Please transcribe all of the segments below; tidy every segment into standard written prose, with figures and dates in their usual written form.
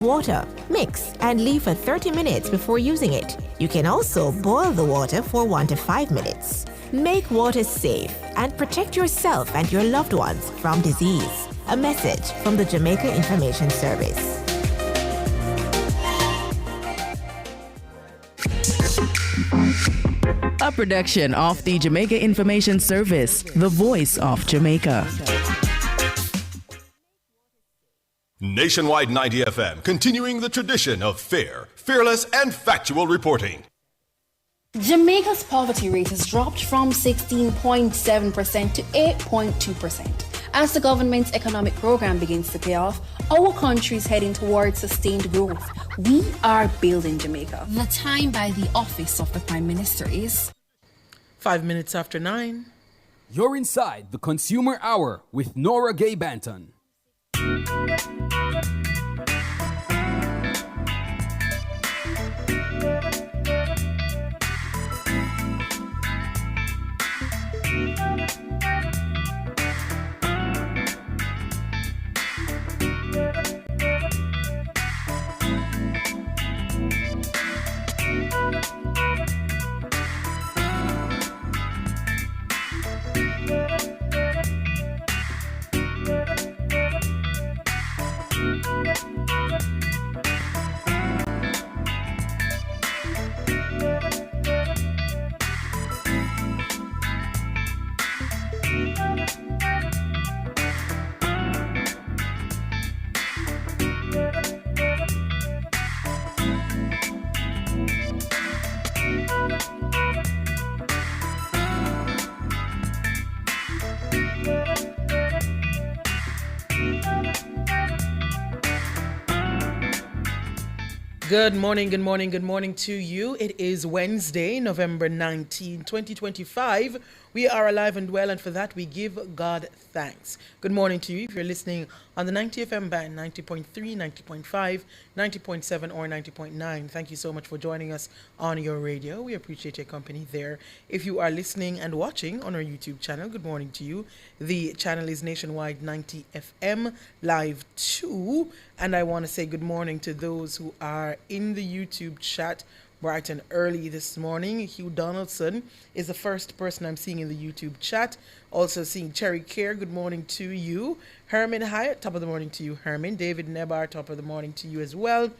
water. Mix and leave for 30 minutes before using it. You can also boil the water for 1 to 5 minutes. Make water safe and protect yourself and your loved ones from disease. A message from the Jamaica Information Service. A production of the Jamaica Information Service, the voice of Jamaica. Nationwide 90 FM, continuing the tradition of fair, fearless, and factual reporting. Jamaica's poverty rate has dropped from 16.7% to 8.2%. As the government's economic program begins to pay off, our country is heading towards sustained growth. We are building Jamaica. The time by the office of the Prime Minister is 5 minutes after 9. You're inside the Consumer Hour with Nora Gay Banton. Good morning to you. It is Wednesday, November 19, 2025. We are alive and well, and for that we give God thanks. Good morning to you if you're listening on the 90 FM band, 90.3, 90.5, 90.7, or 90.9. Thank you so much for joining us on your radio. We appreciate your company there. If you are listening and watching on our YouTube channel, good morning to you. The channel is Nationwide 90 FM Live 2. And I want to say good morning to those who are in the YouTube chat bright and early this morning. Hugh Donaldson is the first person I'm seeing in the YouTube chat. Also seeing Cherry Care, good morning to you. Herman Hyatt, top of the morning to you, Herman. David Nebar, top of the morning to you as well.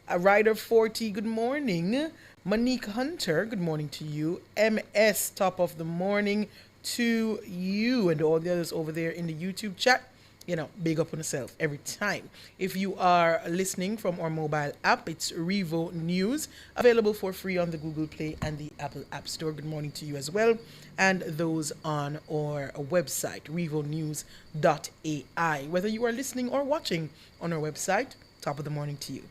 Ryder 40, good morning. Monique Hunter, good morning to you. MS, top of the morning to you, and all the others over there in the YouTube chat. You know, big up on yourself every time. If you are listening from our mobile app, it's Revo News, available for free on the Google Play and the Apple App Store. Good morning to you as well. And those on our website, revonews.ai. Whether you are listening or watching on our website, top of the morning to you.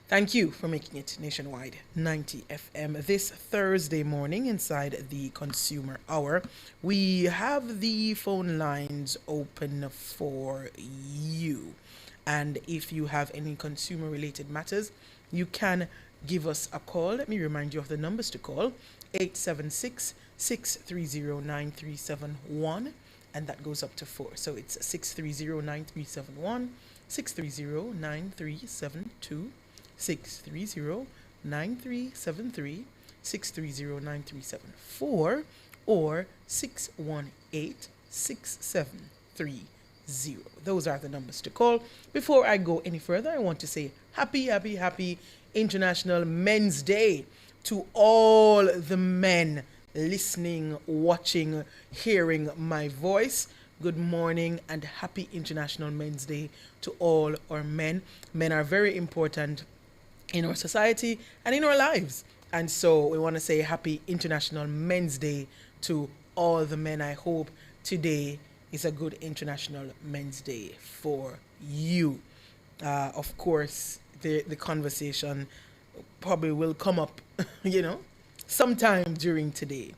Thank you for making it Nationwide 90 FM this Thursday morning inside the Consumer Hour. We have the phone lines open for you. And if you have any consumer-related matters, you can give us a call. Let me remind you of the numbers to call. 876-630-9371. And that goes up to 4. So it's 630-9371, 630-9372. 630-9373, 630-9374, or 618-6730. Those are the numbers to call. Before I go any further, I want to say happy International Men's Day to all the men listening, watching, hearing my voice. Good morning and happy International Men's Day to all our men. Men are very important in our society and in our lives. And so we want to say happy International Men's Day to all the men. I hope today is a good International Men's Day for you. Of course, the conversation probably will come up, sometime during today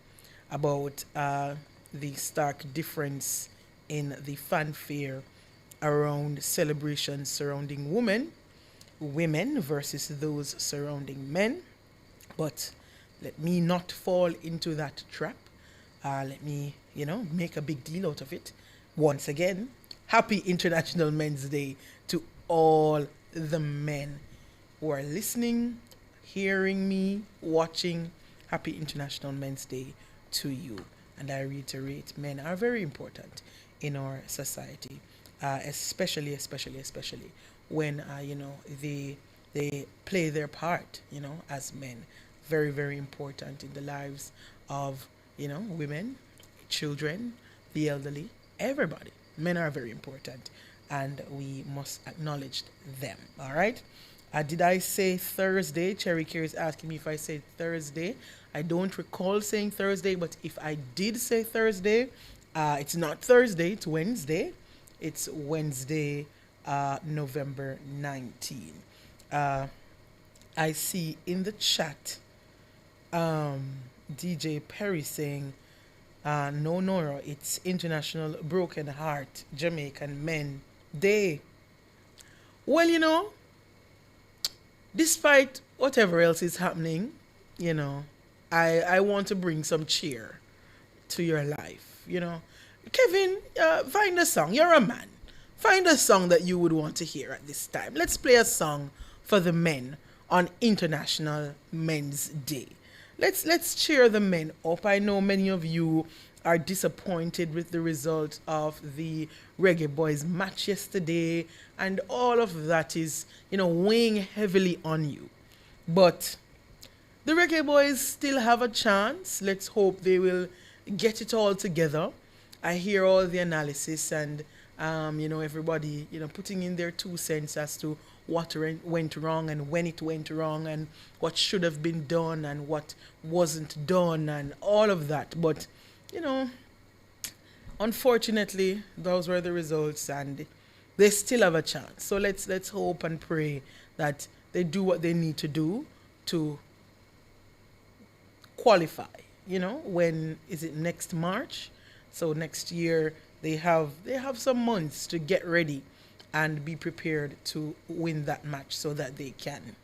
about the stark difference in the fanfare around celebrations surrounding women versus those surrounding men. But let me not fall into that trap. Let me, make a big deal out of it. Once again, happy International Men's Day to all the men who are listening, hearing me, watching, happy International Men's Day to you. And I reiterate, men are very important in our society, especially when, they play their part, as men. Very, very important in the lives of, women, children, the elderly, everybody. Men are very important, and we must acknowledge them. All right. Did I say Thursday? Cherry Care is asking me if I said Thursday. I don't recall saying Thursday, but if I did say Thursday, it's not Thursday, it's Wednesday. It's Wednesday, November 19. I see in the chat DJ Perry saying, no, Nora, it's International Broken Heart Jamaican Men Day. Well, despite whatever else is happening, I want to bring some cheer to your life, Kevin, find a song. You're a man. Find a song that you would want to hear at this time. Let's play a song for the men on International Men's Day. Let's cheer the men up. I know many of you are disappointed with the result of the Reggae Boys match yesterday, and all of that is, weighing heavily on you. But the Reggae Boys still have a chance. Let's hope they will get it all together. I hear all the analysis and, everybody, putting in their 2 cents as to what went wrong and when it went wrong and what should have been done and what wasn't done and all of that. But, unfortunately, those were the results and they still have a chance. So let's hope and pray that they do what they need to do to qualify. When is it? Next March? So next year they have some months to get ready and be prepared to win that match so that they can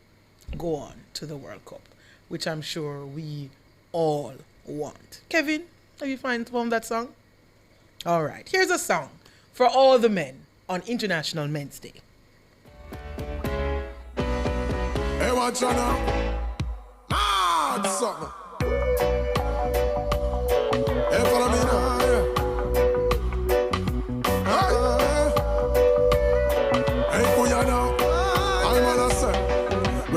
go on to the World Cup, which I'm sure we all want. Kevin, have you found that song? All right, here's a song for all the men on International Men's Day. Hey, watch out now. Mad something. Hey, follow me now.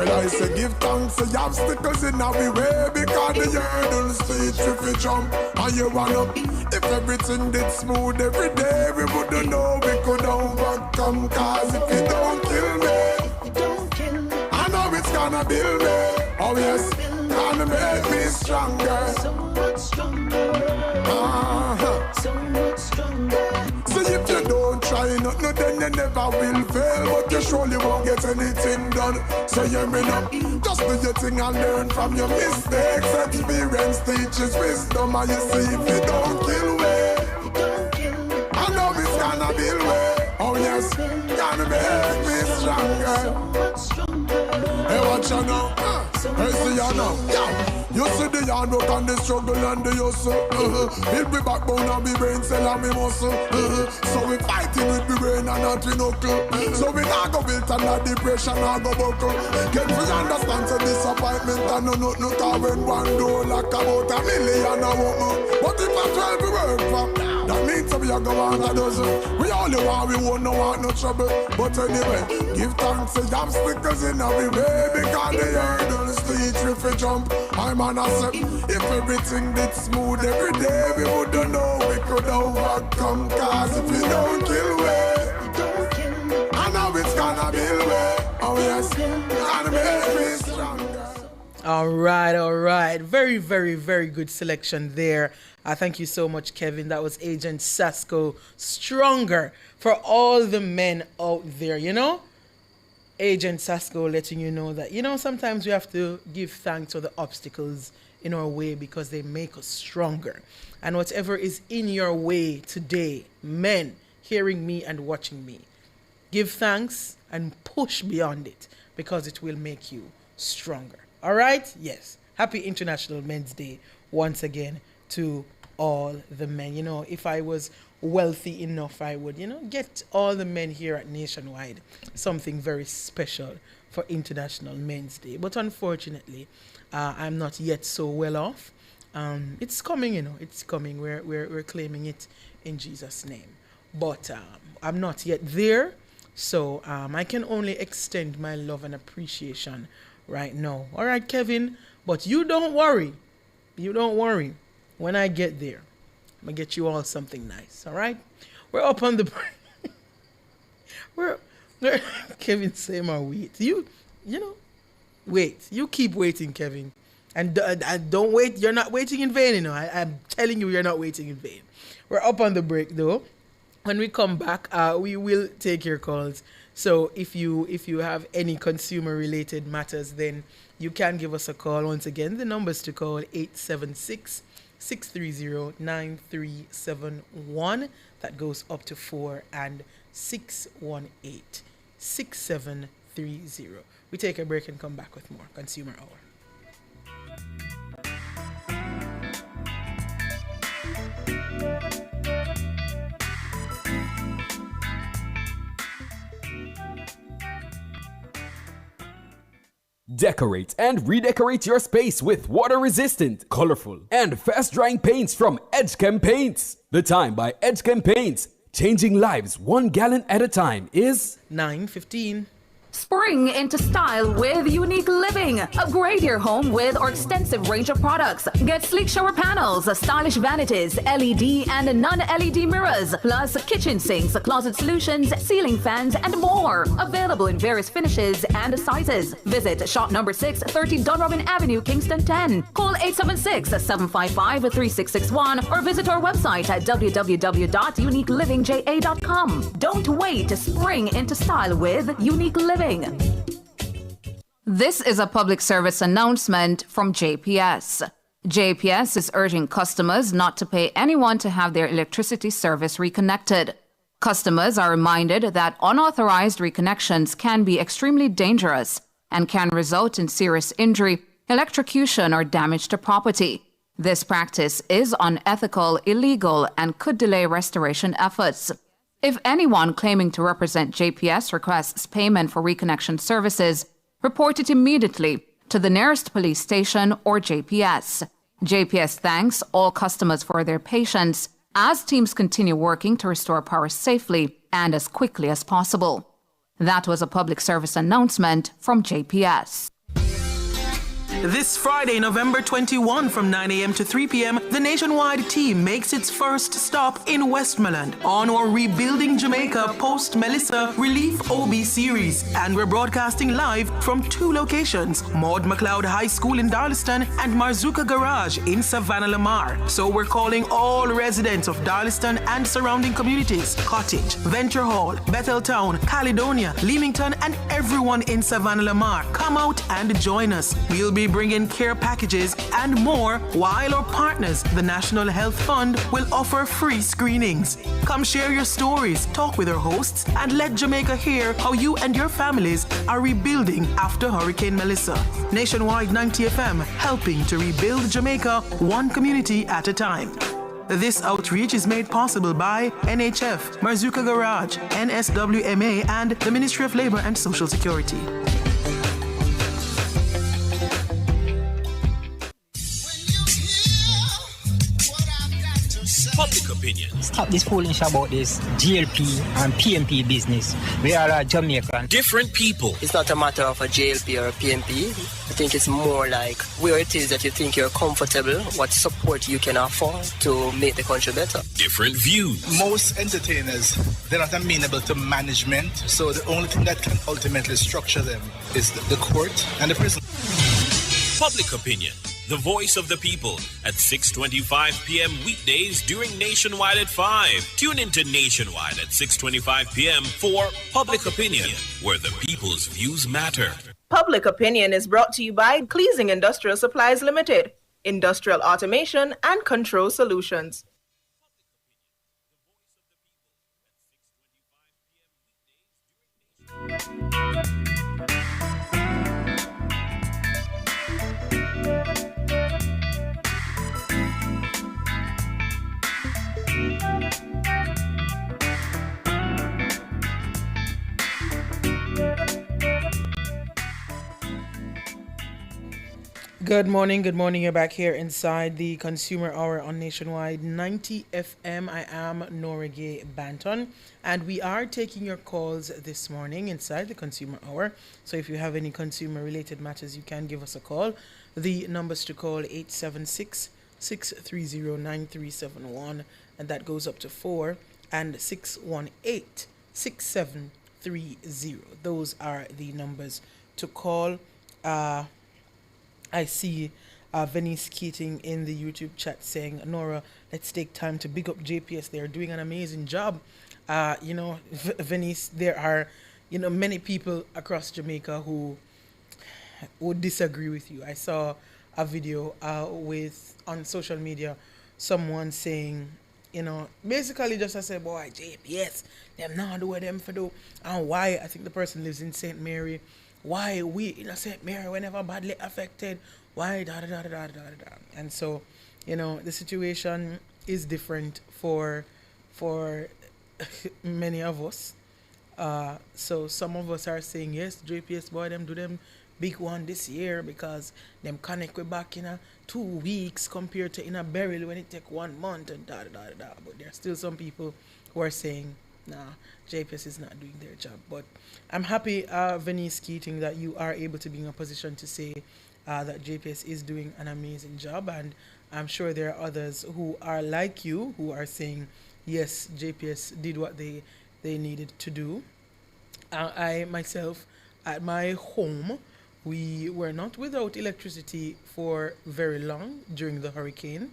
I say give thanks to the obstacles in our way, because the hurdles teach if you jump and you run up. If everything did smooth every day, we wouldn't know we could overcome. Cause if you don't kill me, I know it's gonna build me. Oh yes, gonna make me stronger. So much stronger. So much stronger. So if you don't try nothing, then you never will fail. But you surely won't get anything done. So you may not just do your thing and learn from your mistakes. Experience teaches wisdom. And you see if you don't kill me, I know it's gonna build me. Oh yes, gonna make me stronger. Hey, watch you now. Hey, see you now. Yeah. You see the hard work and the struggle and the hustle. Build me backbone and me brain cell and me muscle. So we fighting with the brain and not with knuckle. So we not go build and not depression and go buckle. Get to understand the disappointment and no nothing. Cause when one door like about $1 million a woman. But if I 12 we work for, that means we are go on a dozen. We only want, we won't no want no trouble. But anyway, give thanks to the obstacles in our way, because the hurdles teach we fi jump. I'm an asset. If everything did smooth every day, we wouldn't know we could overcome. Cause if we don't kill me, I know it's gonna build me. Oh yes, gonna make me stronger. All right. Very, very, very good selection there. Thank you so much, Kevin. That was Agent Sasco, Stronger, for all the men out there, Agent Sasco letting you know that, sometimes we have to give thanks for the obstacles in our way because they make us stronger. And whatever is in your way today, men hearing me and watching me, give thanks and push beyond it because it will make you stronger. All right? Yes. Happy International Men's Day once again to all the men. If I was wealthy enough, I would, get all the men here at Nationwide something very special for International Men's Day. But unfortunately, I'm not yet so well off. It's coming, it's coming. We're claiming it in Jesus' name. But I'm not yet there, so I can only extend my love and appreciation right now. All right, Kevin, but you don't worry. You don't worry. When I get there, I'm going to get you all something nice, all right? We're up on the... we're Kevin, say my wait. Wait. You keep waiting, Kevin. And don't wait. You're not waiting in vain, I'm telling you, you're not waiting in vain. We're up on the break, though. When we come back, we will take your calls. So if you have any consumer-related matters, then you can give us a call. Once again, the numbers to call 876-630-9371. That goes up to 4 and 618-6730. We take a break and come back with more Consumer Hour. Decorate and redecorate your space with water-resistant, colorful, and fast-drying paints from Edgechem Paints. The time by Edgechem Paints, changing lives 1 gallon at a time, is 9:15. Spring into style with Unique Living. Upgrade your home with our extensive range of products. Get sleek shower panels, stylish vanities, LED and non-LED mirrors, plus kitchen sinks, closet solutions, ceiling fans, and more. Available in various finishes and sizes. Visit shop number 6, 30 Dunrobin Avenue, Kingston 10. Call 876-755-3661 or visit our website at www.uniquelivingja.com. Don't wait to spring into style with Unique Living. This is a public service announcement from JPS. JPS is urging customers not to pay anyone to have their electricity service reconnected. Customers are reminded that unauthorized reconnections can be extremely dangerous and can result in serious injury, electrocution, or damage to property. This practice is unethical, illegal, and could delay restoration efforts. If anyone claiming to represent JPS requests payment for reconnection services, report it immediately to the nearest police station or JPS. JPS thanks all customers for their patience as teams continue working to restore power safely and as quickly as possible. That was a public service announcement from JPS. This Friday, November 21, from 9 a.m. to 3 p.m., the Nationwide team makes its first stop in Westmoreland on our Rebuilding Jamaica Post-Melissa Relief OB series. And we're broadcasting live from 2 locations, Maud McLeod High School in Darlaston and Marzuka Garage in Savannah Lamar. So we're calling all residents of Darlaston and surrounding communities, Cottage, Venture Hall, Betheltown, Caledonia, Leamington, and everyone in Savannah Lamar. Come out and join us. We'll be bringing care packages and more, while our partners, the National Health Fund, will offer free screenings. Come share your stories, talk with our hosts, and let Jamaica hear how you and your families are rebuilding after Hurricane Melissa. Nationwide 90 FM, helping to rebuild Jamaica one community at a time. This outreach is made possible by NHF, Marzuka Garage, NSWMA, and the Ministry of Labor and Social Security. Public opinion. Stop this foolish about this GLP and PMP business. We are a Jamaican. Different people. It's not a matter of a GLP or a PMP. I think it's more like where it is that you think you're comfortable, what support you can afford to make the country better. Different views. Most entertainers, they're not amenable to management, so the only thing that can ultimately structure them is the court and the prison. Public opinion. The voice of the people at 6:25 p.m. weekdays during Nationwide at 5. Tune into Nationwide at 6:25 p.m. for Public Opinion, where the people's views matter. Public Opinion is brought to you by Cleasing Industrial Supplies Limited, Industrial Automation and Control Solutions. Good morning. Good morning. You're back here inside the Consumer Hour on Nationwide 90 FM. I am Nora Gay Banton, and we are taking your calls this morning inside the Consumer Hour. So if you have any consumer-related matters, you can give us a call. The numbers to call 876-630-9371, and that goes up to 4, and 618-6730. Those are the numbers to call. I see Venice Keating in the YouTube chat saying, Nora, let's take time to big up JPS. They're doing an amazing job. Venice, there are, many people across Jamaica who would disagree with you. I saw a video on social media, someone saying, basically just I said, boy, JPS, them not do what them for do. And why? I think the person lives in St. Mary. Why we in St. Mary were never badly affected? Why da da da da da da da? And so, the situation is different for many of us. So some of us are saying yes, JPS boy, them do them big one this year because them connect we back in 2 weeks compared to in a burial when it take 1 month and da da da da. But there are still some people who are saying, nah, JPS is not doing their job. But I'm happy, Venice Keating, that you are able to be in a position to say that JPS is doing an amazing job. And I'm sure there are others who are like you, who are saying, yes, JPS did what they needed to do. I myself, at my home, we were not without electricity for very long during the hurricane.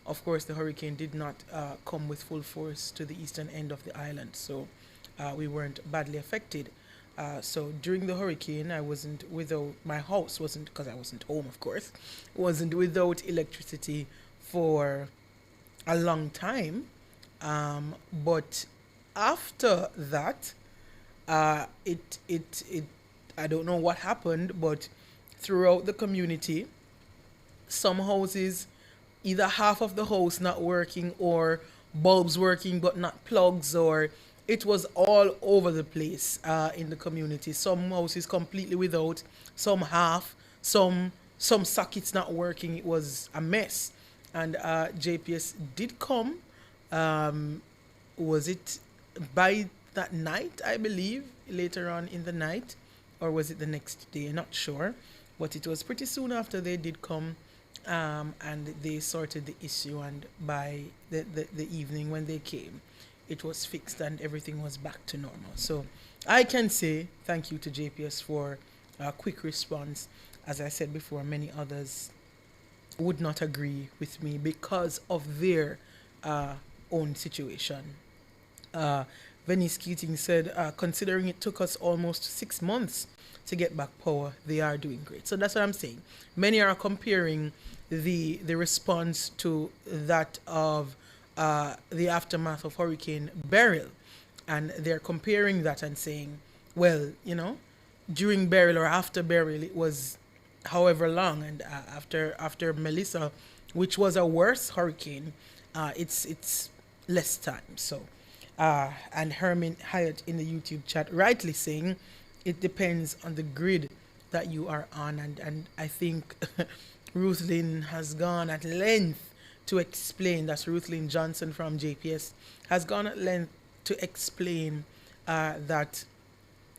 Of course, the hurricane did not come with full force to the eastern end of the island, so we weren't badly affected. So during the hurricane, my house wasn't, because I wasn't home, of course, wasn't without electricity for a long time. But after that, I don't know what happened, but throughout the community, some houses, either half of the house not working or bulbs working but not plugs, or it was all over the place in the community. Some houses completely without, some half, some sockets not working. It was a mess. And JPS did come. Was it by that night, I believe, later on in the night, or was it the next day? Not sure. But it was pretty soon after they did come. And they sorted the issue, and by the evening when they came, it was fixed and everything was back to normal. So I can say thank you to JPS for a quick response. As I said before, many others would not agree with me because of their own situation. Venice Keating said, considering it took us almost 6 months to get back power, they are doing great. So that's what I'm saying. Many are comparing the response to that of the aftermath of Hurricane Beryl, and they're comparing that and saying, well, during Beryl or after Beryl, it was however long, and after Melissa, which was a worse hurricane, it's less time. So, and Herman Hyatt in the YouTube chat rightly saying, it depends on the grid that you are on, and I think Ruth Lynn has gone at length to explain, that's Ruth Lynn Johnson from JPS, has gone at length to explain that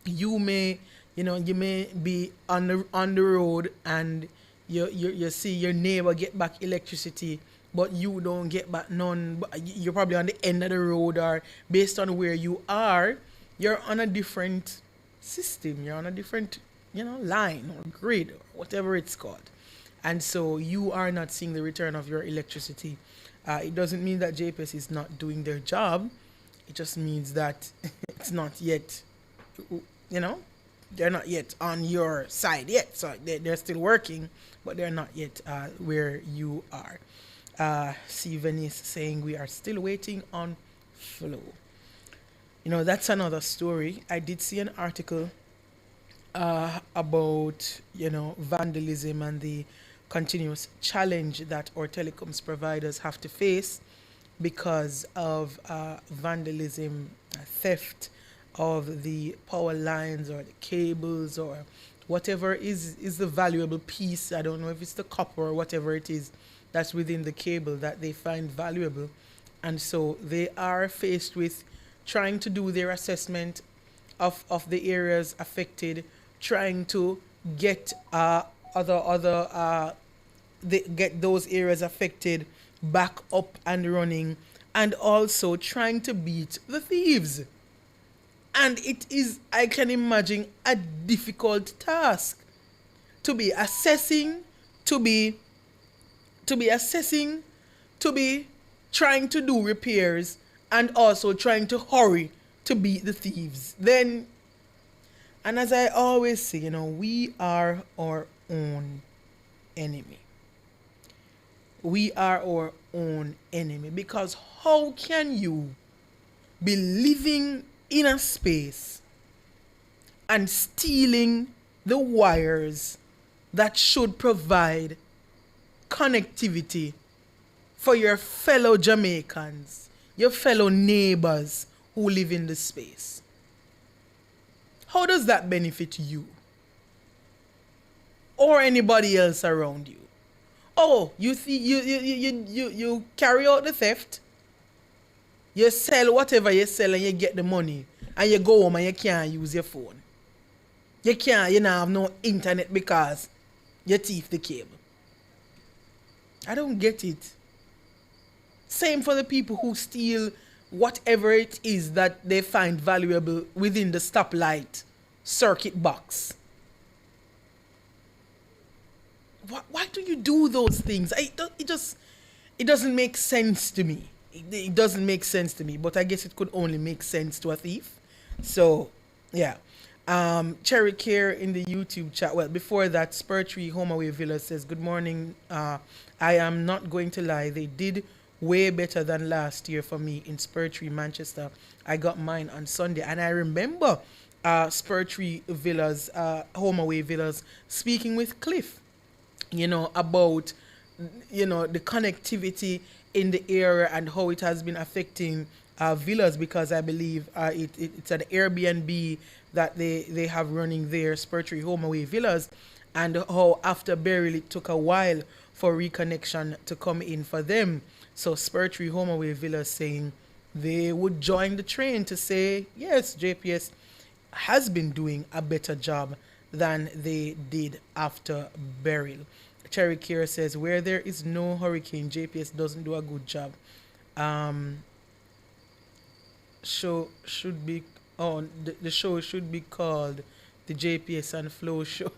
you may be on the road and you see your neighbor get back electricity, but you don't get back none. You're probably on the end of the road, or based on where you are, you're on a different system, you're on a different line or grid or whatever it's called, and so you are not seeing the return of your electricity. It doesn't mean that JPS is not doing their job. It just means that it's not yet, they're not yet on your side yet. So they're still working, but they're not yet where you are. See Venice saying we are still waiting on flow. That's another story. I did see an article about, vandalism and the continuous challenge that our telecoms providers have to face because of vandalism, theft of the power lines or the cables or whatever is the valuable piece. I don't know if it's the copper or whatever it is that's within the cable that they find valuable. And so they are faced with trying to do their assessment of the areas affected, trying to get get those areas affected back up and running, and also trying to beat the thieves. And it is, I can imagine, a difficult task to be assessing, to be trying to do repairs, and also trying to hurry to beat the thieves. Then, and as I always say, you know, we are our own enemy. We are our own enemy, because how can you be living in a space and stealing the wires that should provide connectivity for your fellow Jamaicans, your fellow neighbors who live in the space? How does that benefit you or anybody else around you? Oh, you carry out the theft, you sell whatever you sell and you get the money, and you go home and you can't use your phone. You don't have no internet because you thief the cable. I don't get it. Same for the people who steal whatever it is that they find valuable within the stoplight circuit box. Why do you do those things? It doesn't make sense to me. It doesn't make sense to me, but I guess it could only make sense to a thief. So, yeah. Cherry Care in the YouTube chat. Well, before that, Spurtree Homeaway Villa says, good morning. I am not going to lie. They did way better than last year for me in Spurtree, Manchester. I got mine on Sunday. And I remember Spurtree Villas, Homeaway Villas, speaking with Cliff, you know, about, you know, the connectivity in the area and how it has been affecting villas, because I believe it's an Airbnb that they have running there, Spurtree Homeaway Villas, and how after burial it took a while for reconnection to come in for them. So Spurtree Homeaway Villas saying they would join the train to say, yes, JPS has been doing a better job than they did after burial. Cherry Care says, where there is no hurricane, JPS doesn't do a good job. Show should be on the show should be called the JPS and Flow Show.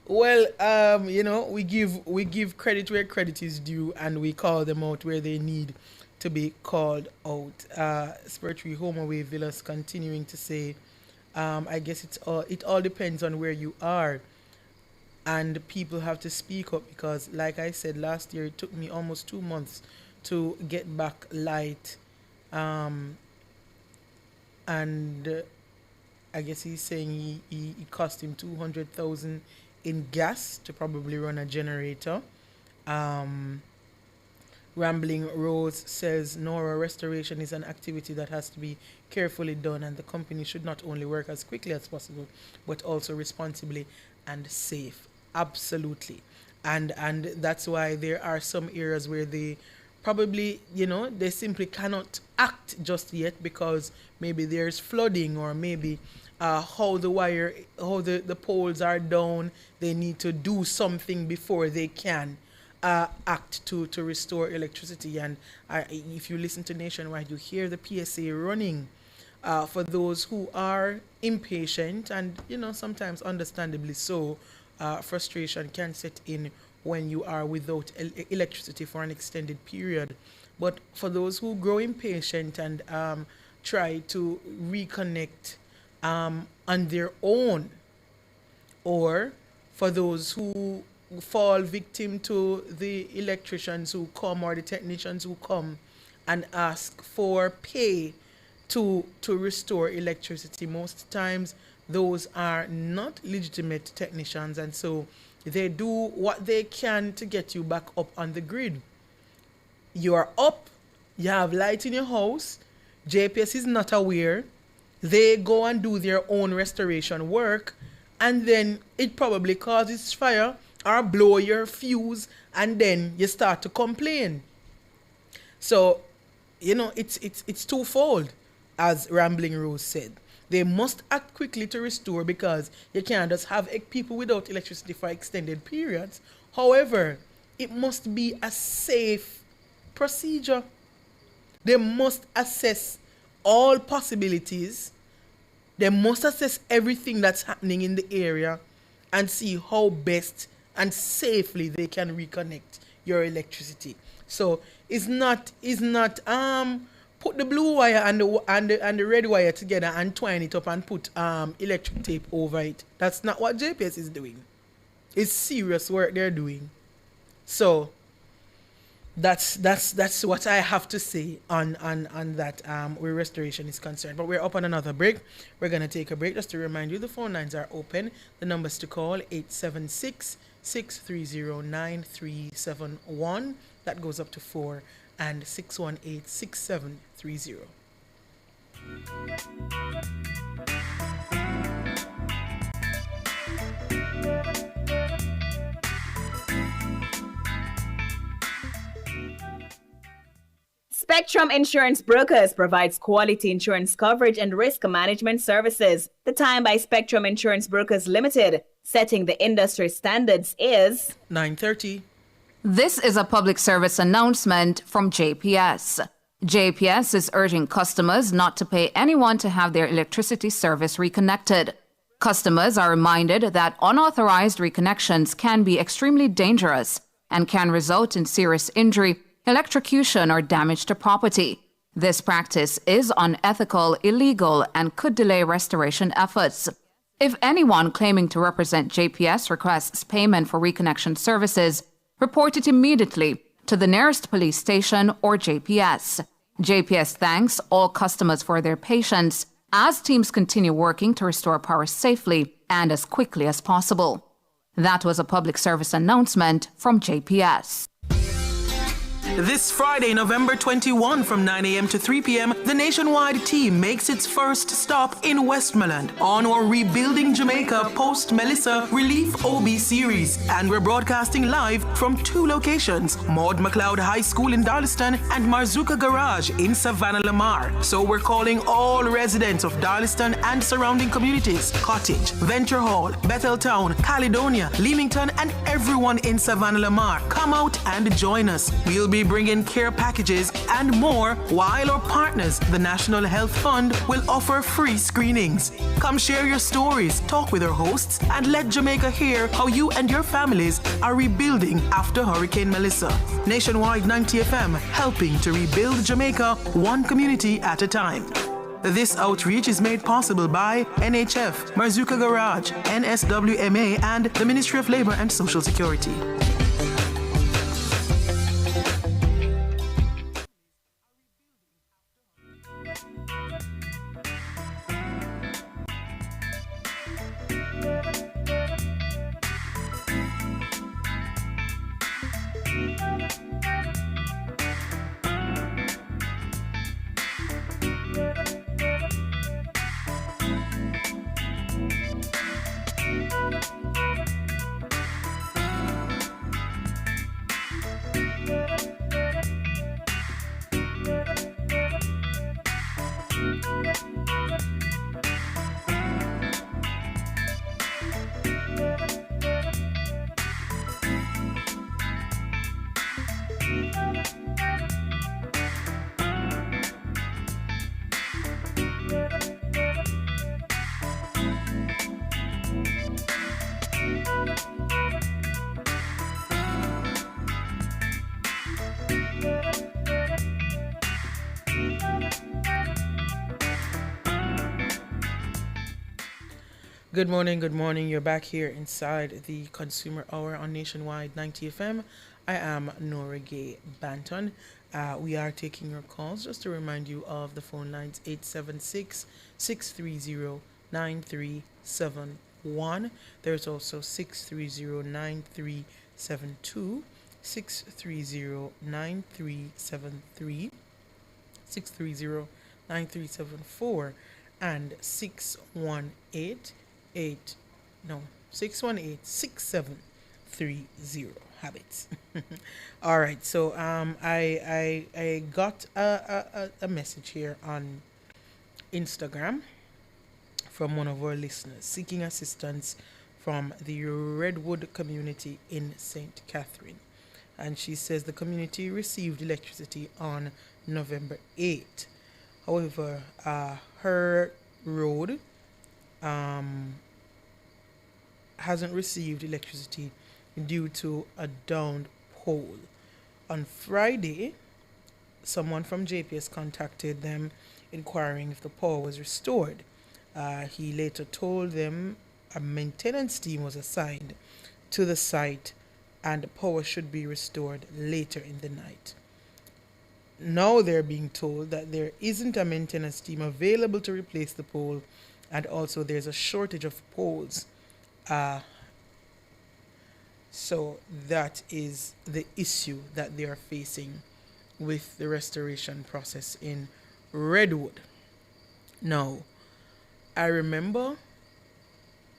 Well, you know, we give credit where credit is due, and we call them out where they need to be called out. Spurtree Homeaway Villas continuing to say, I guess it all depends on where you are, and people have to speak up, because like I said last year, it took me almost 2 months to get back light, and I guess he's saying he cost him 200,000 in gas to probably run a generator. Rambling Rose says, Nora, restoration is an activity that has to be carefully done, and the company should not only work as quickly as possible, but also responsibly and safe. Absolutely. And that's why there are some areas where they probably, you know, they simply cannot act just yet, because maybe there's flooding, or maybe how the poles are down. They need to do something before they can act to restore electricity. And if you listen to Nationwide, you hear the PSA running for those who are impatient, and, you know, sometimes understandably so. Frustration can set in when you are without electricity for an extended period. But for those who grow impatient and try to reconnect on their own, or for those who fall victim to the electricians who come, or the technicians who come and ask for pay to restore electricity, most times those are not legitimate technicians, and so they do what they can to get you back up on the grid. You are up, you have light in your house, JPS is not aware, They go and do their own restoration work, and then it probably causes fire or blow your fuse, and then you start to complain. So, it's twofold, as Rambling Rose said. They must act quickly to restore, because you can't just have people without electricity for extended periods. However, it must be a safe procedure. They must assess all possibilities. They must assess everything that's happening in the area and see how best and safely they can reconnect your electricity. So it's not put the blue wire and the red wire together and twine it up and put electric tape over it. That's not what JPS is doing. It's serious work they're doing. So that's what I have to say on that where restoration is concerned. But we're up on another break. We're gonna take a break. Just to remind you, the phone lines are open. The numbers to call 876-630-9371. That goes up to 4, and 618-6730. Spectrum Insurance Brokers provides quality insurance coverage and risk management services. The time by Spectrum Insurance Brokers Limited, setting the industry standards, is 9:30. This is a public service announcement from JPS. JPS is urging customers not to pay anyone to have their electricity service reconnected. Customers are reminded that unauthorized reconnections can be extremely dangerous and can result in serious injury, electrocution, or damage to property. This practice is unethical, illegal, and could delay restoration efforts. If anyone claiming to represent JPS requests payment for reconnection services, report it immediately to the nearest police station or JPS. JPS thanks all customers for their patience as teams continue working to restore power safely and as quickly as possible. That was a public service announcement from JPS. This Friday, November 21, from 9 a.m. to 3 p.m., the nationwide team makes its first stop in Westmoreland on our Rebuilding Jamaica Post-Melissa Relief OB series. And we're broadcasting live from 2 locations, Maud McLeod High School in Darlaston and Marzuka Garage in Savannah Lamar. So we're calling all residents of Darlaston and surrounding communities, Cottage, Venture Hall, Betheltown, Caledonia, Leamington, and everyone in Savannah Lamar. Come out and join us. We'll be bringing care packages and more, while our partners, the National Health Fund, will offer free screenings. Come share your stories, talk with our hosts, and let Jamaica hear how you and your families are rebuilding after Hurricane Melissa. Nationwide 90 FM, helping to rebuild Jamaica one community at a time. This outreach is made possible by NHF, Marzuka Garage, NSWMA, and the Ministry of Labor and Social Security. Good morning. You're back here inside the Consumer Hour on Nationwide 90 FM. I am Nora Gay Banton. We are taking your calls. Just to remind you of the phone lines, 876-630-9371. There's also 630-9372, 630-9373, 630-9374, and 618-6730 habits. All right, so I got a message here on Instagram from one of our listeners seeking assistance from the Redwood community in St. Catherine. And she says the community received electricity on November 8th. However, her road hasn't received electricity due to a downed pole. On Friday, someone from JPS contacted them inquiring if the power was restored. He later told them a maintenance team was assigned to the site and the power should be restored later in the night. Now they're being told that there isn't a maintenance team available to replace the pole, and also there's a shortage of poles. So that is the issue that they are facing with the restoration process in Redwood. Now, I remember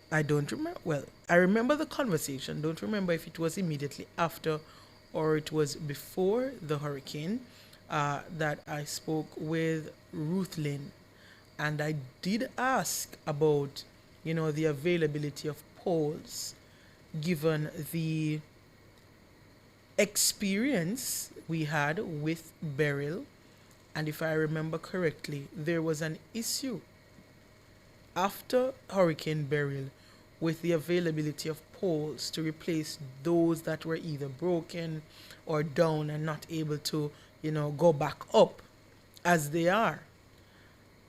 the conversation. Don't remember if it was immediately after or it was before the hurricane that I spoke with Ruth Lynn, and I did ask about, the availability of poles given the experience we had with Beryl. And if I remember correctly, there was an issue after Hurricane Beryl with the availability of poles to replace those that were either broken or down and not able to, go back up as they are.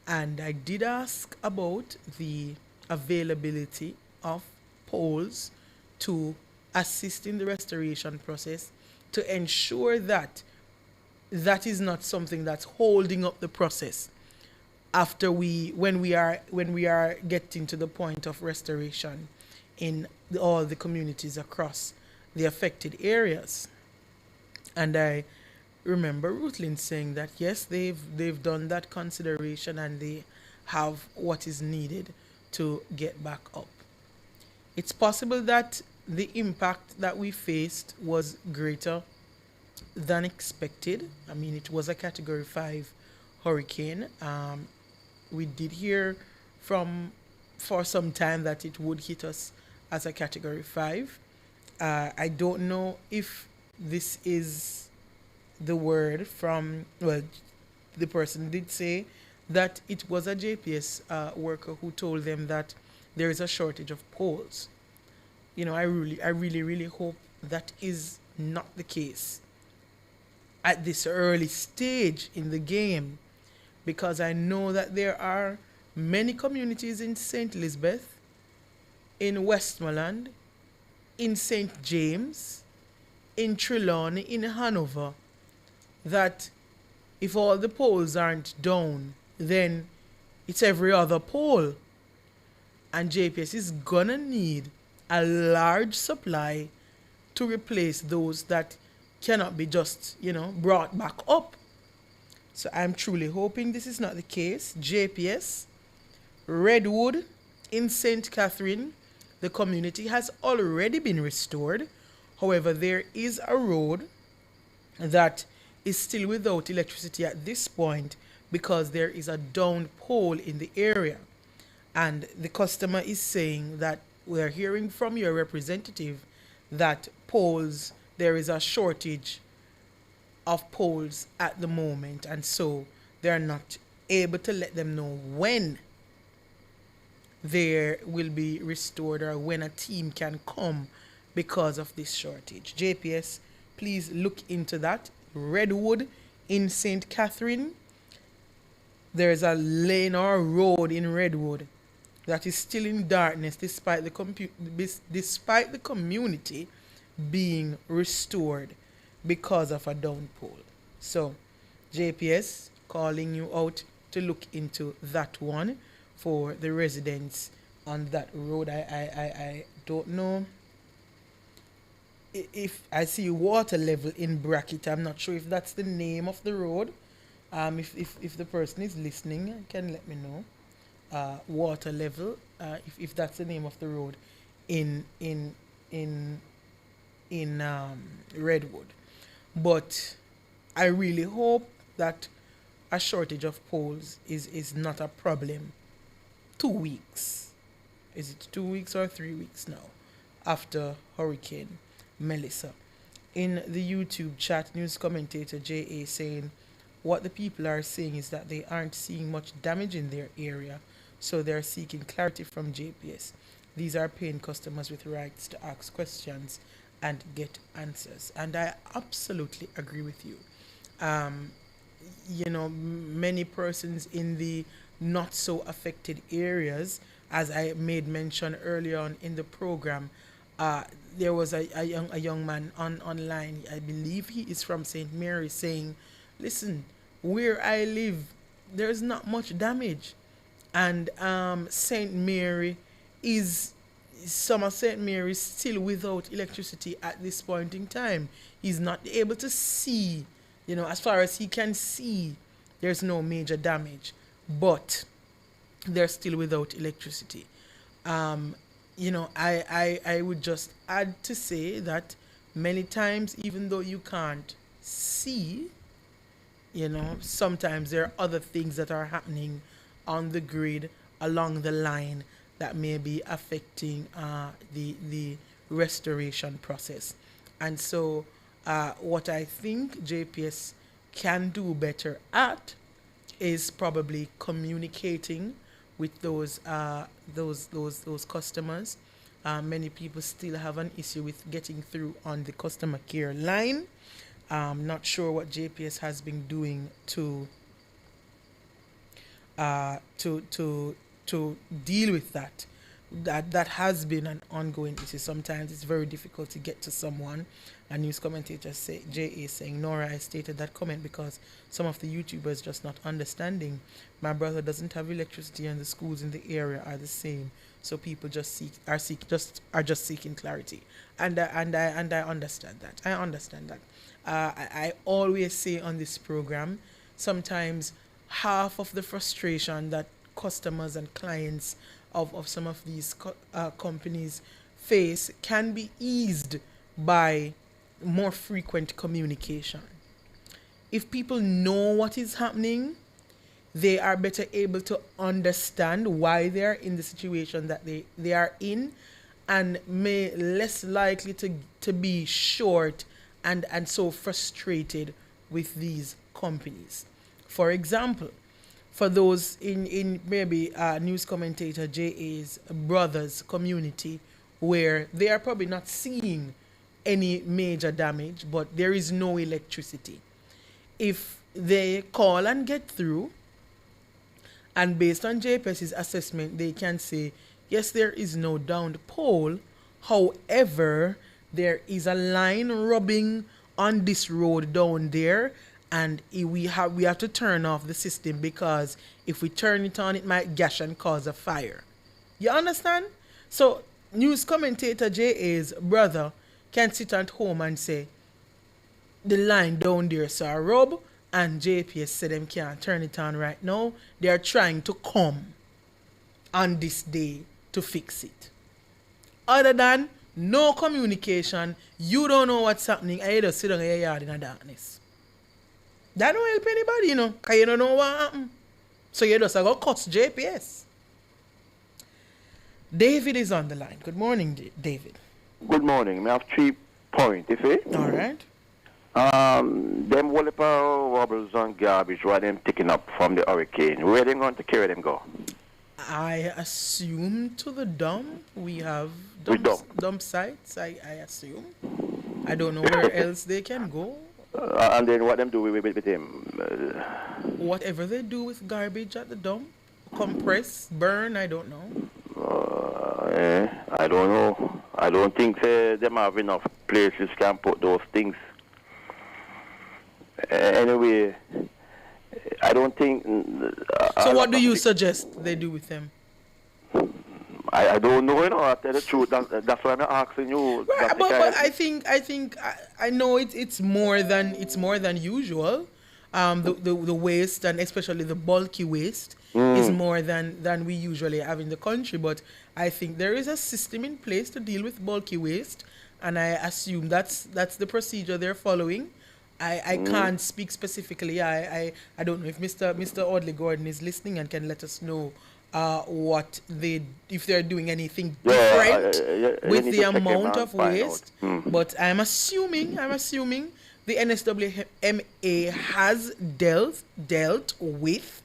And I did ask about the availability of poles to assist in the restoration process to ensure that that is not something that's holding up the process after when we are getting to the point of restoration in all the communities across the affected areas. And I remember Ruthlin saying that yes, they've done that consideration and they have what is needed to get back up. It's possible that the impact that we faced was greater than expected. I mean, it was a Category 5 hurricane. We did hear for some time that it would hit us as a Category 5. I don't know if this is the word from, the person did say that it was a JPS worker who told them that there is a shortage of poles. I really hope that is not the case at this early stage in the game, because I know that there are many communities in St. Elizabeth, in Westmoreland, in St. James, in Trelawney, in Hanover, that if all the poles aren't down, then it's every other pole. And JPS is gonna need a large supply to replace those that cannot be just, brought back up. So I'm truly hoping this is not the case. JPS, Redwood, in St. Catherine, the community has already been restored. However, there is a road that is still without electricity at this point because there is a downed pole in the area. And the customer is saying that we're hearing from your representative that poles, there is a shortage of poles at the moment, and so they're not able to let them know when there will be restored or when a team can come because of this shortage. JPS, please look into that. Redwood in St. Catherine, there is a lane or road in Redwood that is still in darkness despite the community being restored because of a down pole. So, JPS, calling you out to look into that one for the residents on that road. I don't know if I see water level in bracket. I'm not sure if that's the name of the road. If the person is listening, can let me know. water level, if that's the name of the road, in Redwood. But I really hope that a shortage of poles is not a problem. 2 weeks. Is it 2 weeks or 3 weeks now after Hurricane Melissa? In the YouTube chat, news commentator J.A. saying what the people are saying is that they aren't seeing much damage in their area, so they're seeking clarity from JPS. These are paying customers with rights to ask questions and get answers. And I absolutely agree with you. Many persons in the not so affected areas, as I made mention earlier on in the program, there was a young man online, I believe he is from St. Mary, saying, listen, where I live, there's not much damage. And St. Mary is still without electricity at this point in time. He's not able to see, as far as he can see, there's no major damage, but they're still without electricity. I would just add to say that many times, even though you can't see, sometimes there are other things that are happening on the grid along the line that may be affecting the restoration process. And so what I think JPS can do better at is probably communicating with those customers. Many people still have an issue with getting through on the customer care line. Not sure what JPS has been doing to deal with that. That has been an ongoing issue. Sometimes it's very difficult to get to someone. A news commentator J.A. saying, Nora, I stated that comment because some of the YouTubers just not understanding. My brother doesn't have electricity and the schools in the area are the same. So people are just seeking clarity. And I understand that. I understand that. I always say on this program, sometimes half of the frustration that customers and clients of some of these companies face can be eased by more frequent communication. If people know what is happening, they are better able to understand why they are in the situation that they are in, and may less likely to be short and so frustrated with these companies. For example, for those in maybe news commentator J.A.'s brothers community, where they are probably not seeing any major damage, but there is no electricity. If they call and get through, and based on JPS's assessment, they can say, yes, there is no downed pole. However, there is a line rubbing on this road down there, and we have to turn off the system because if we turn it on, it might gash and cause a fire. You understand? So news commentator J.A.'s brother can sit at home and say, the line down there saw a rub, and JPS said them can't turn it on right now. They are trying to come on this day to fix it. Other than no communication, you don't know what's happening, and you just sit down in your yard in the darkness. That don't help anybody, because you don't know what happened. So you just go cut JPS. David is on the line. Good morning, David. Good morning. I have 3 points, you see? All right. Them Walliper wobbles on garbage while them picking up from the hurricane. Where they going to carry them go? I assume to the dump. We have dump sites, I assume. I don't know where else they can go. And then what them do with him? Whatever they do with garbage at the dump. Compress, burn, I don't know. I don't know. I don't think them have enough places can put those things. Anyway, I don't think... so what do you suggest they do with them? I don't know, I tell the truth. That's why I'm asking you. Right, but I think I know it's more than usual. the waste, and especially the bulky waste, is more than we usually have in the country. But I think there is a system in place to deal with bulky waste, and I assume that's the procedure they're following. I can't speak specifically. I don't know if Mr. Audley Gordon is listening and can let us know if they're doing anything different with the amount of waste. But I'm assuming the NSWMA has dealt with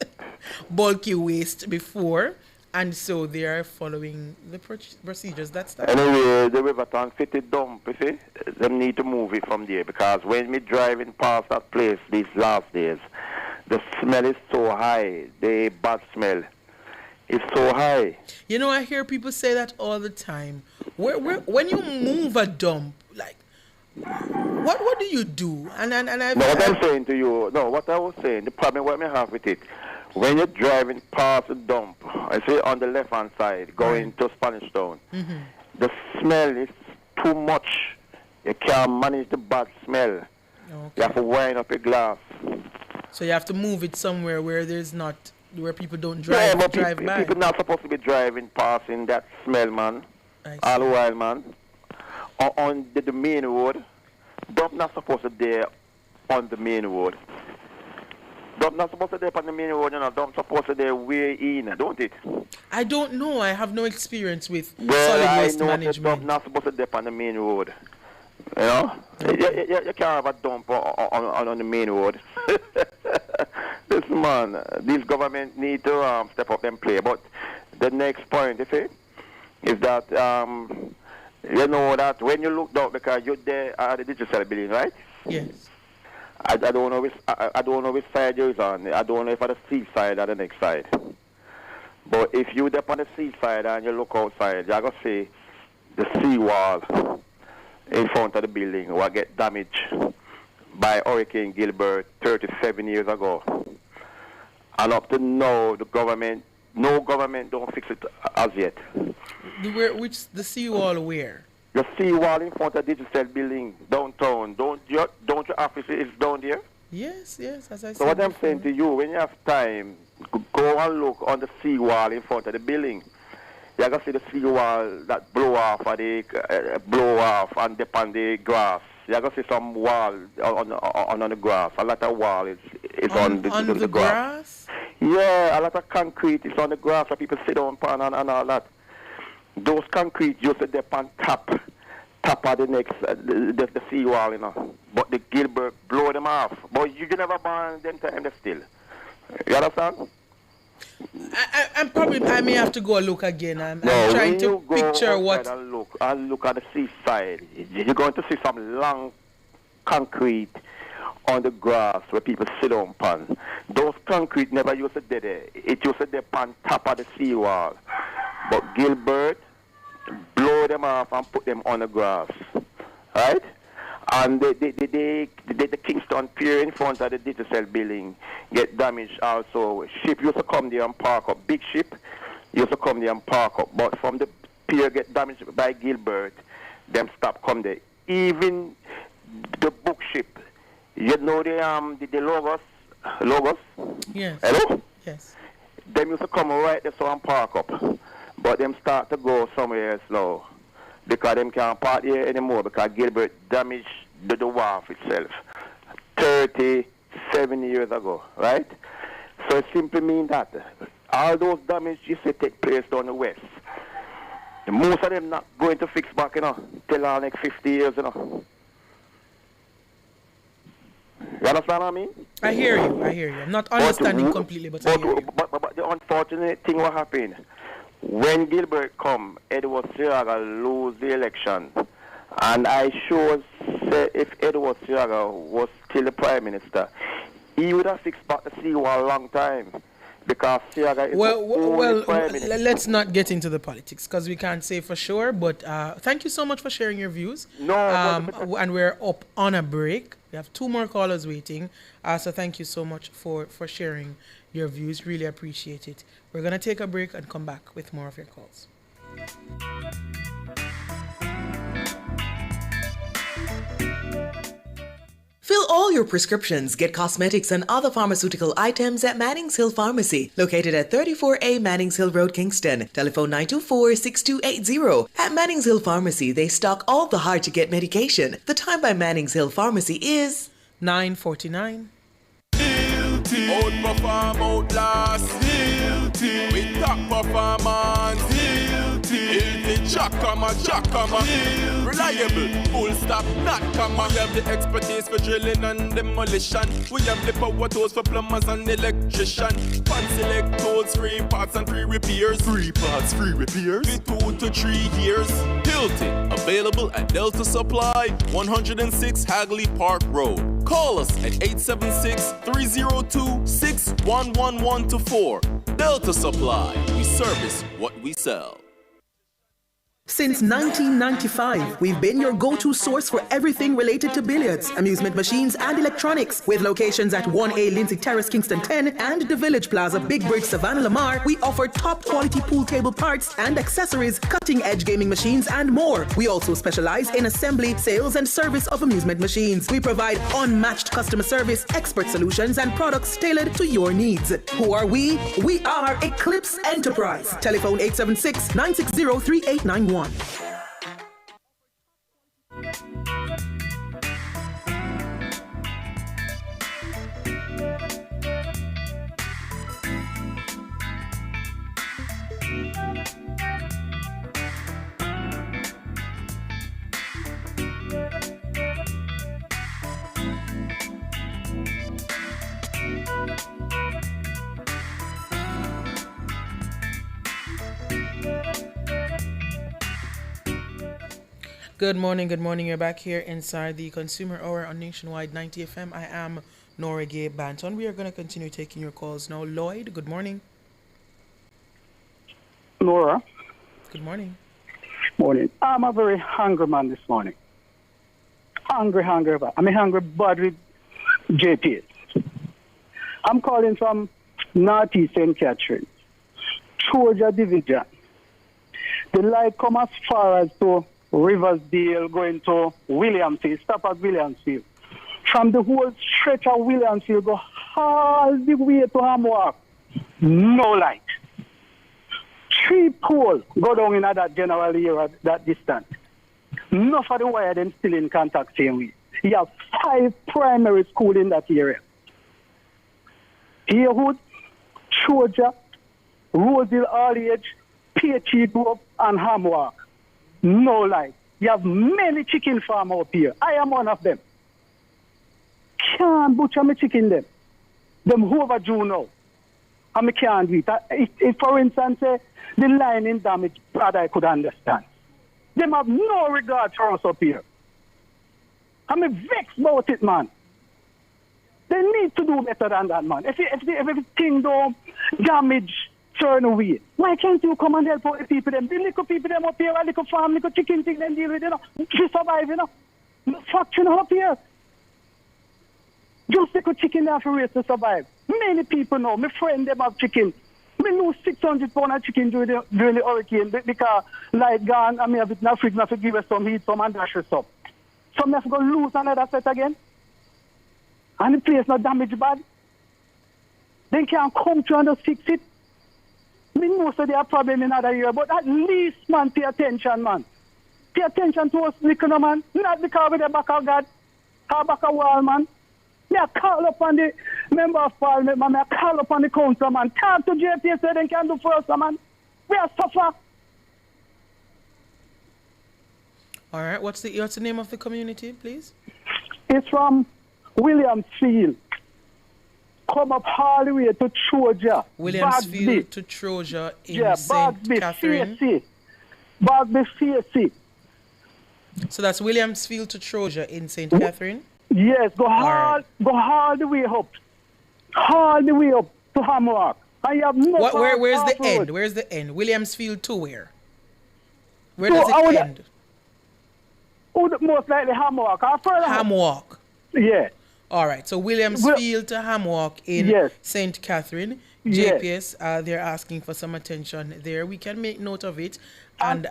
bulky waste before, and so they are following the procedures. That's that. Anyway, the Riverton fitted dump, you see, they need to move it from there, because when me driving past that place these last days, the smell is so high, the bad smell is so high. You know, I hear people say that all the time. When you move a dump, like, what do you do? And what I'm saying to you, what I was saying, the problem what I have with it, when you're driving past the dump, I say on the left hand side, going to Spanish Town, the smell is too much. You can't manage the bad smell. Okay. You have to wind up your glass. So you have to move it somewhere where where people don't drive by. People not supposed to be driving passing that smell, man. All the while, man. On the main road, dump not supposed to be on the main road. Dump not supposed to be on the main road, you know. Dump supposed to be way in, don't it? I don't know. I have no experience with solid waste management. Dump not supposed to be on the main road. You know? Okay. You can't have a dump on the main road. Listen, man, these government need to step up and play. But the next point, you see, is that you know that when you look down, because you're there at the digital building, right? Yes. I don't know which side you're on. I don't know if at the sea side or the next side. But if you're there on the sea side and you look outside, you're going to see the sea wall in front of the building will get damaged by Hurricane Gilbert 37 years ago. And up to now, no government don't fix it as yet. The seawall where? The seawall in front of the digital building downtown. Don't your office is down there? Yes, as I said. So what I'm saying to you, when you have time, go and look on the seawall in front of the building. You're going to see the seawall that blow off and dip on the grass. You're going to see some wall on the grass. A lot of wall is on the grass. Yeah, a lot of concrete is on the grass where people sit down and all that. Those concrete used to dip on top of the next the seawall, you know. But the Gilbert blow them off. But you never burn them time still. You understand? I may have to go look again. I'm trying to picture what. And look at the seaside. You're going to see some long concrete on the grass where people sit on pan. Those concrete never used to be there. It used to be on top of the seawall. But Gilbert blow them off and put them on the grass, right? And the Kingston Pier in front of the digital building get damaged also. Ship used to come there and park up. Big ship used to come there and park up. But from the pier get damaged by Gilbert, them stop come there. Even the book ship, you know the Logos? Yes. Hello? Yes. Them used to come right there so and park up. But them start to go somewhere else now. Because them can't park here anymore because Gilbert damaged the wharf itself 37 years ago, right? So it simply means that all those damages used to take place down the west. Most of them not going to fix back, you know, till the next 50 years, you know. You understand what I mean? I hear you. I'm not understanding completely, but I hear you. But the unfortunate thing what happened, when Gilbert come, Edward Seaga lose the election. And I sure say if Edward Seaga was still the Prime Minister, he would have fixed back the seawall a long time. Because Seaga is the only Prime Minister. Let's not get into the politics because we can't say for sure. But thank you so much for sharing your views. And we're up on a break. We have 2 more callers waiting. So thank you so much for sharing your views. Really appreciate it. We're going to take a break and come back with more of your calls. Fill all all your prescriptions, get cosmetics and other pharmaceutical items at Mannings Hill Pharmacy, located at 34A Mannings Hill Road, Kingston. Telephone 924-6280. At Mannings Hill Pharmacy, they stock all the hard-to-get medication. The time by Mannings Hill Pharmacy is 9:49. Outperform, outlast. With top performance. Chakama. Reliable, full stop, not comma. We have the expertise for drilling and demolition. We have the power tools for plumbers and electrician. Fancy select tools, free parts and free repairs. 3 parts, free repairs. 2 to 3 years. Hilton, available at Delta Supply, 106 Hagley Park Road. Call us at 876-302-6111-4. Delta Supply, we service what we sell. Since 1995, we've been your go-to source for everything related to billiards, amusement machines, and electronics. With locations at 1A Lindsay Terrace, Kingston 10, and the Village Plaza, Big Bridge, Savannah Lamar, we offer top-quality pool table parts and accessories, cutting-edge gaming machines, and more. We also specialize in assembly, sales, and service of amusement machines. We provide unmatched customer service, expert solutions, and products tailored to your needs. Who are we? We are Eclipse Enterprise. Telephone 876-960-3891. Good morning. You're back here inside the Consumer Hour on Nationwide 90 FM. I am Nora Gay Banton. We are going to continue taking your calls now. Lloyd, good morning. Nora. Good morning. Morning. I'm a very hungry man this morning. Hungry. I'm hungry bad with JPS. I'm calling from Northeast St. Catherine, Troja Division. The light come as far as to Riversdale going to Williamsfield, stop at Williamsfield. From the whole stretch of Williamsfield, go all the way to Hamwalk. No light. 3 poles go down in that general area, that distance. Enough of the wire then still in contact same way. You have 5 primary schools in that area. Earwood, Troja, Roseville, All-Age, PHE Grove, and Hamwalk. No light. You have many chicken farms up here. I am one of them. Can't butcher my chicken them. Them overdue now. And I can't do it. If for instance, the lining damage, brother, I could understand. Them have no regard for us up here. I'm vexed about it, man. They need to do better than that, man. If everything don't damage turn away, why can't you come and help out the people them? The little people them up here, a little farm, little chicken thing them deal with, to survive, Factory up here. Just little chicken there for race to survive. Many people know. My friend them have chicken. We lose 600 pounds of chicken during the hurricane because light gone and me have it in the fridge, to give us some heat, some and dash us up. So me have to go lose another set again. And the place not damaged bad. They can't come to and just fix it. Me know so they have problem in other area, but at least, man, pay attention, man. Pay attention to us, little man. Not because we're the back of God, or back of wall, man. Me I call upon the member of parliament, man. Me I call upon the council, man. Talk to JPS so they can do for us, man. We are suffer. All right. What's the name of the community, please? It's from Williamsfield. Come up all the way to Troja. Williamsfield to Troja in St. Catherine. Bagby CSC. So that's Williamsfield to Troja in St. Catherine? Yes, go all the way up. All the way up to Hamwalk. I have no where's the end? Where's the end? Williamsfield to where? Where does it end? Most likely Hamwalk. Hamwalk. Yeah. All right. So Williamsfield to Hamwalk in St. Catherine. JPS, they're asking for some attention there. We can make note of it and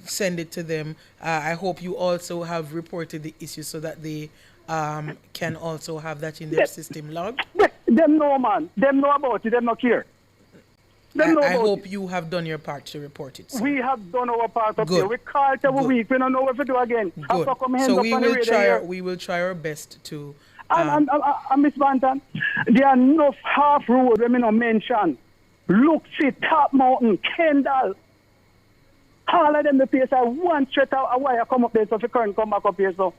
send it to them. I hope you also have reported the issue so that they can also have that in their system log. Them know, man. Them know about it. Them not care. I hope you have done your part to report it. Sir. We have done our part up Good. here. We called every week. We don't know what to do again. Good. So we will try our best to. And Miss Banton, there are enough half road we not mention. Look, see, Top Mountain, Kendall. All of them the place I one straight out a wire come up there so if you can't come back up here so.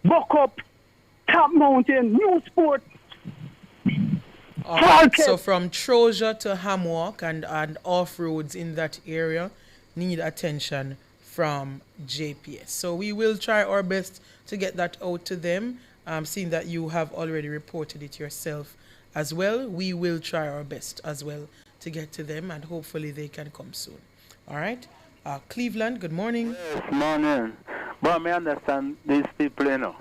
Buck up, Top Mountain, Newsport. Right, so from Troja to Hamwalk and off roads in that area need attention from JPS. So we will try our best to get that out to them. Seeing that you have already reported it yourself as well, we will try our best as well to get to them and hopefully they can come soon. All right. Cleveland, good morning. Yes, morning. But I understand these people, you know,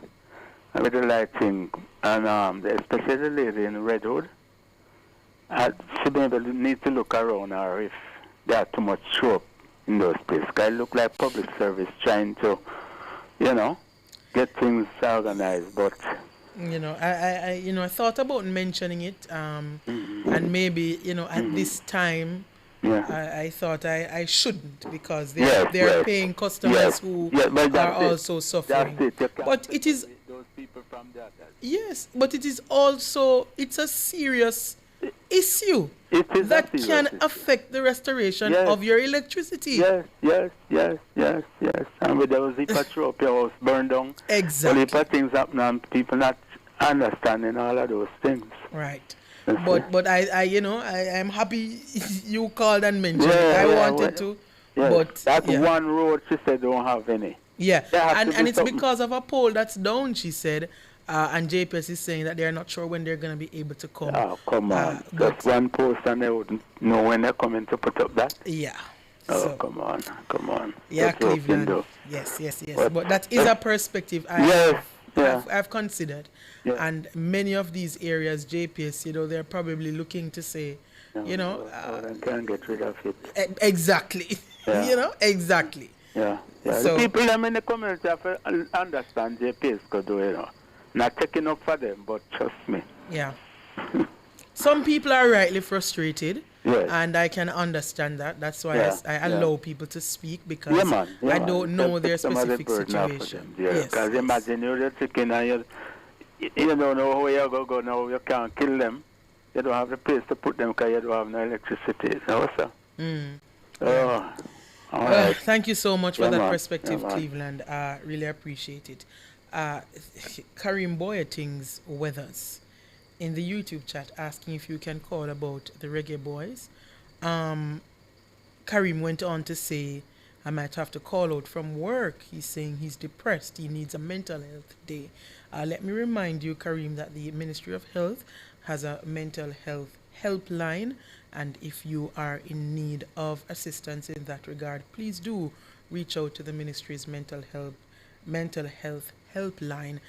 with the lighting and especially the lady in Redwood. She maybe need to look around or if there are too much show up in those places. It look like public service trying to, you know, get things organized, but you know, I thought about mentioning it, and maybe at this time, I thought I shouldn't because they're paying customers who are also suffering. But it is those people from that. Yes, but it is also it's a serious issue that can affect the restoration of your electricity. Yes. And with those people throw up your house burned down. Exactly. Well, things happen and people not understanding all of those things. Right. But I'm happy you called and mentioned it. I wanted to. Yes. But that one road she said don't have any. Yeah. And it's because of a pole that's down, she said. And JPS is saying that they're not sure when they're going to be able to come. Oh, come on. Just one post and they wouldn't know when they're coming to put up that. Yeah. Oh, come on. Yeah, That's Cleveland. Yes. But that is a perspective I've considered. Yeah. And many of these areas, JPS, they're probably looking to say, they can't get rid of it. Exactly. Yeah. Exactly. Yeah. So, the people in the community have to understand JPS could do, Not taking up for them, but trust me. Yeah. Some people are rightly frustrated. Yes. And I can understand that. That's why I allow people to speak because I don't know their specific situation. Yes. Because imagine you're taking and you don't know where you're going to go now. You can't kill them. You don't have the place to put them because you don't have no electricity. So, all right. Thank you so much for that perspective, Cleveland. Really appreciate it. Karim Boyatings Weathers in the YouTube chat asking if you can call about the Reggae Boys. Karim went on to say, I might have to call out from work. He's saying he's depressed. He needs a mental health day. Let me remind you, Karim, that the Ministry of Health has a mental health helpline. And if you are in need of assistance in that regard, please do reach out to the ministry's mental health helpline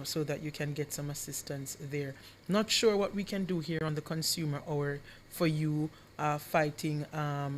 so that you can get some assistance there. Not sure what we can do here on the Consumer Hour for you fighting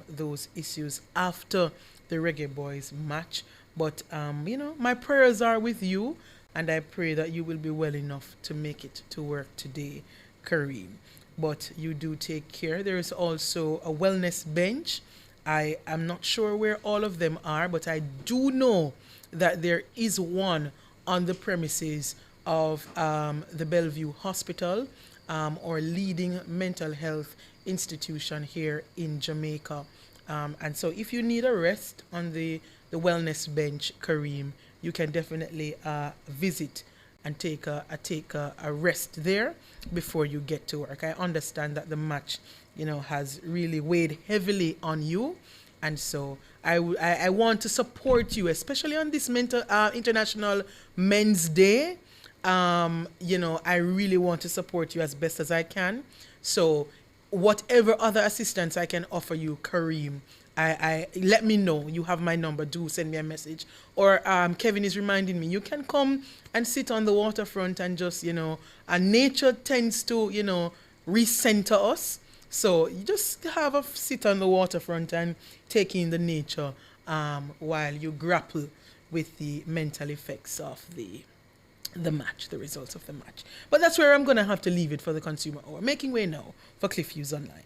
those issues after the Reggae Boys match. But, my prayers are with you, and I pray that you will be well enough to make it to work today, Kareem. But you do take care. There is also a wellness bench. I am not sure where all of them are, but I do know that there is one on the premises of the Bellevue Hospital or leading mental health institution here in Jamaica. And so if you need a rest on the wellness bench, Kareem, you can definitely visit and take a rest there before you get to work. I understand that the match, has really weighed heavily on you. And so I want to support you, especially on this International Men's Day. I really want to support you as best as I can. So whatever other assistance I can offer you, Kareem, I let me know. You have my number. Do send me a message. Or Kevin is reminding me, you can come and sit on the waterfront and just, and nature tends to, recenter us. So you just have a sit on the waterfront and take in the nature while you grapple with the mental effects of the the match, the results of the match. But that's where I'm going to have to leave it for the Consumer Hour. Making way now for Cliff Hughes Online.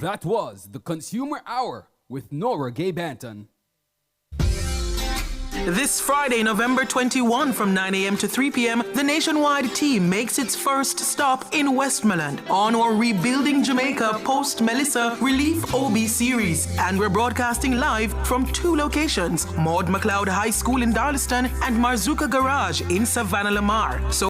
That was the Consumer Hour with Nora Gay Banton. This Friday, November 21, from 9 a.m. to 3 p.m., the Nationwide team makes its first stop in Westmoreland on our Rebuilding Jamaica post-Melissa Relief OB series. And we're broadcasting live from 2 locations, Maud McLeod High School in Darlaston and Marzuka Garage in Savannah Lamar. So